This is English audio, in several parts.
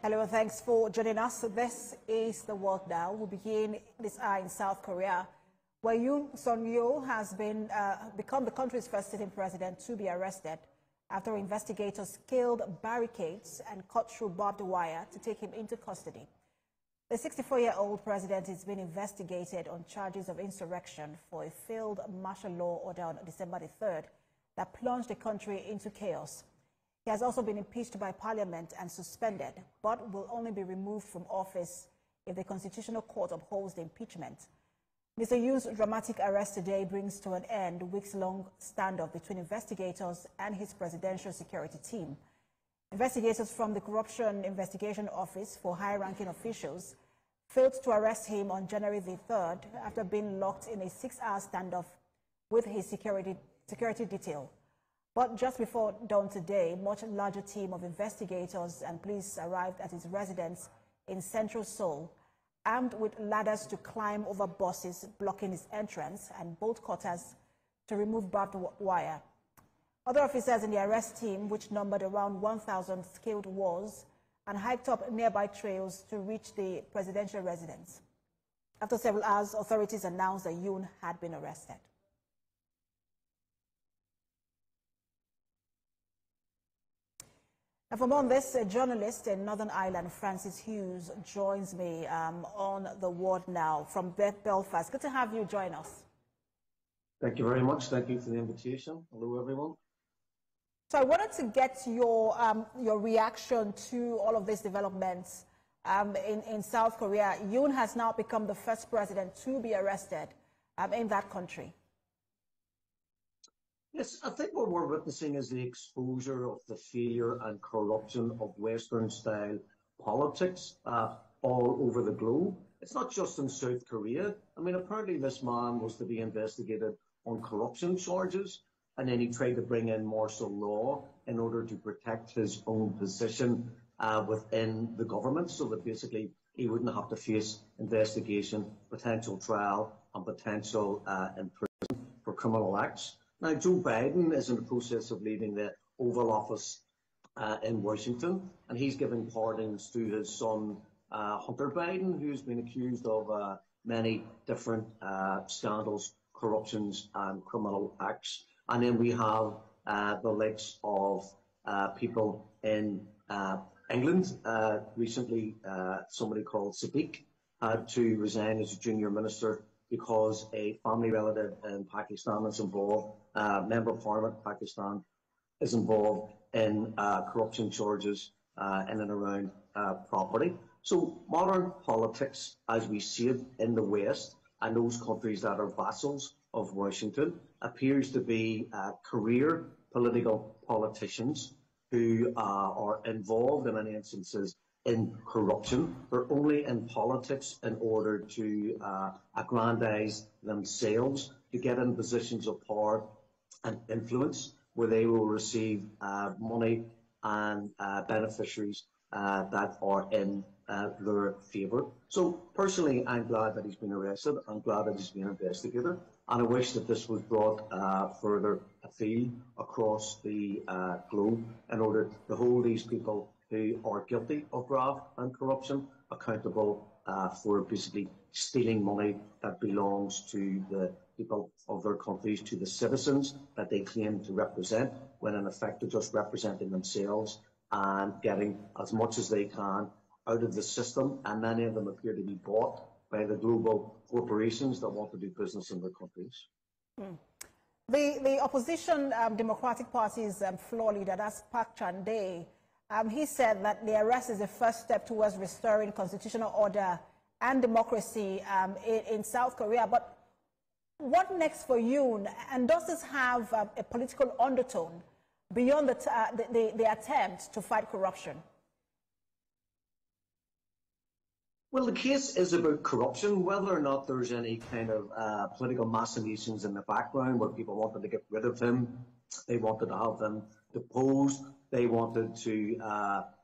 Hello and thanks for joining us. This is The World Now. We'll begin this hour in South Korea, where Yoon Suk Yeol has become the country's first sitting president to be arrested after investigators scaled barricades and cut through barbed wire to take him into custody. The 64-year-old president is being investigated on charges of insurrection for a failed martial law order on December the 3rd that plunged the country into chaos. He has also been impeached by Parliament and suspended, but will only be removed from office if the Constitutional Court upholds the impeachment. Mr. Yoon's dramatic arrest today brings to an end weeks-long standoff between investigators and his presidential security team. Investigators from the Corruption Investigation Office for high-ranking officials failed to arrest him on January the 3rd after being locked in a 6-hour standoff with his security detail. But just before dawn today, a much larger team of investigators and police arrived at his residence in central Seoul, armed with ladders to climb over buses blocking his entrance and bolt cutters to remove barbed wire. Other officers in the arrest team, which numbered around 1,000, scaled walls and hiked up nearby trails to reach the presidential residence. After several hours, authorities announced that Yoon had been arrested. Now, for more on this, a journalist in Northern Ireland, Francis Hughes, joins me on The World Now from Belfast. Good to have you join us. Thank you very much. Thank you for the invitation. Hello, everyone. So I wanted to get your reaction to all of these developments in South Korea. Yoon has now become the first president to be arrested in that country. Yes, I think what we're witnessing is the exposure of the failure and corruption of Western-style politics all over the globe. It's not just in South Korea. I mean, apparently this man was to be investigated on corruption charges, and then he tried to bring in martial law in order to protect his own position within the government, so that basically he wouldn't have to face investigation, potential trial, and potential imprisonment for criminal acts. Now, Joe Biden is in the process of leaving the Oval Office in Washington, and he's giving pardons to his son, Hunter Biden, who's been accused of many different scandals, corruptions, and criminal acts. And then we have the likes of people in England. Recently, somebody called Sadiq had to resign as a junior minister because a family relative in Pakistan is involved, member of Parliament in Pakistan is involved in corruption charges in and around property. So modern politics, as we see it in the West and those countries that are vassals of Washington, appears to be career political politicians who are involved in many instances in corruption. They're only in politics in order to aggrandize themselves, to get in positions of power and influence, where they will receive money and beneficiaries that are in their favour. So personally, I'm glad that he's been arrested. I'm glad that he's been investigated, and I wish that this was brought further afield across the globe in order to hold these people who are guilty of graft and corruption accountable for basically stealing money that belongs to the people of their countries, to the citizens that they claim to represent, when in effect they're just representing themselves and getting as much as they can out of the system, and many of them appear to be bought by the global corporations that want to do business in their countries. The opposition Democratic Party's floor leader, that's Park Chan-dae, he said that the arrest is the first step towards restoring constitutional order and democracy in South Korea. But what next for Yoon? And does this have a political undertone beyond the attempt to fight corruption? Well, the case is about corruption. Whether or not there's any kind of political machinations in the background where people wanted to get rid of him, they wanted to have him deposed, they wanted to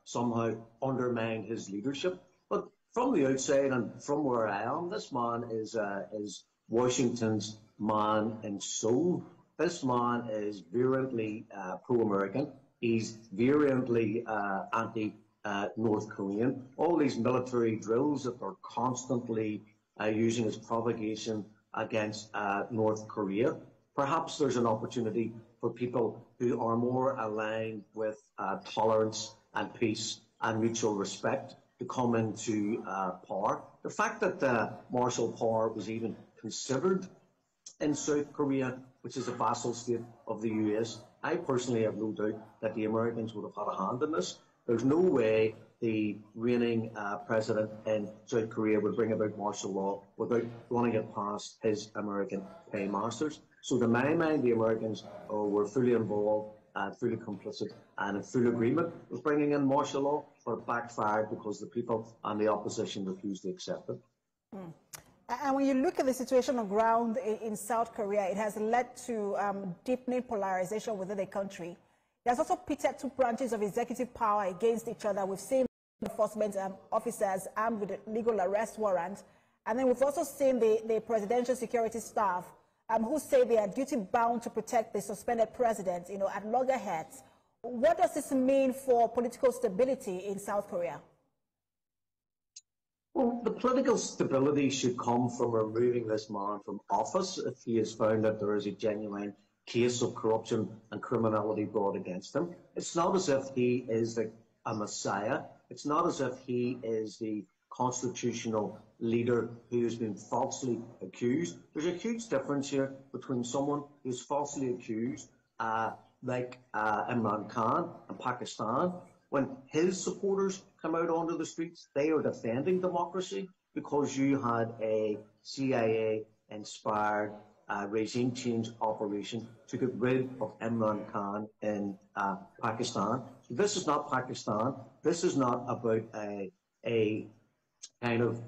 somehow undermine his leadership. But from the outside and from where I am, this man is Washington's man in soul. This man is virulently pro-American. He's virulently North Korean. All these military drills that they're constantly using as propagation against North Korea. Perhaps there's an opportunity for people who are more aligned with tolerance and peace and mutual respect to come into power. The fact that martial power was even considered in South Korea, which is a vassal state of the US, I personally have no doubt that the Americans would have had a hand in this. There's no way the reigning president in South Korea would bring about martial law without running it past his American paymasters. So to my mind, the Americans were fully involved, fully complicit, and in full agreement with bringing in martial law, but it backfired because the people and the opposition refused to accept it. And when you look at the situation on ground in South Korea, it has led to deepening polarization within the country. It has also pitted two branches of executive power against each other. We've seen enforcement officers armed with legal arrest warrants. And then we've also seen the presidential security staff who say they are duty-bound to protect the suspended president, at loggerheads. What does this mean for political stability in South Korea? Well, the political stability should come from removing this man from office if he has found that there is a genuine case of corruption and criminality brought against him. It's not as if he is a messiah. It's not as if he is the constitutional leader who has been falsely accused. There's a huge difference here between someone who's falsely accused, like Imran Khan in Pakistan. When his supporters come out onto the streets, they are defending democracy because you had a CIA-inspired regime change operation to get rid of Imran Khan in Pakistan. So this is not Pakistan. This is not about a kind of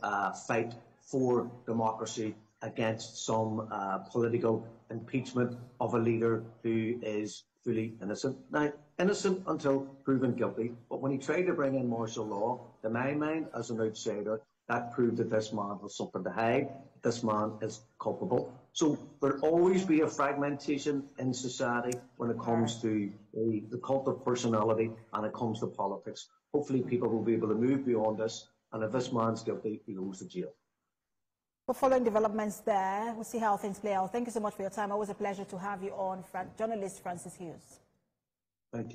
fight for democracy against some political impeachment of a leader who is fully innocent. Now, innocent until proven guilty, but when he tried to bring in martial law, to my mind, as an outsider, that proved that this man has something to hide. This man is culpable. So there'll always be a fragmentation in society when it comes to the cult of personality and it comes to politics. Hopefully people will be able to move beyond this, and if this man's guilty, he goes to jail. For following developments there, we'll see how things play out. Thank you so much for your time. Always a pleasure to have you on, journalist Francis Hughes. Thank you.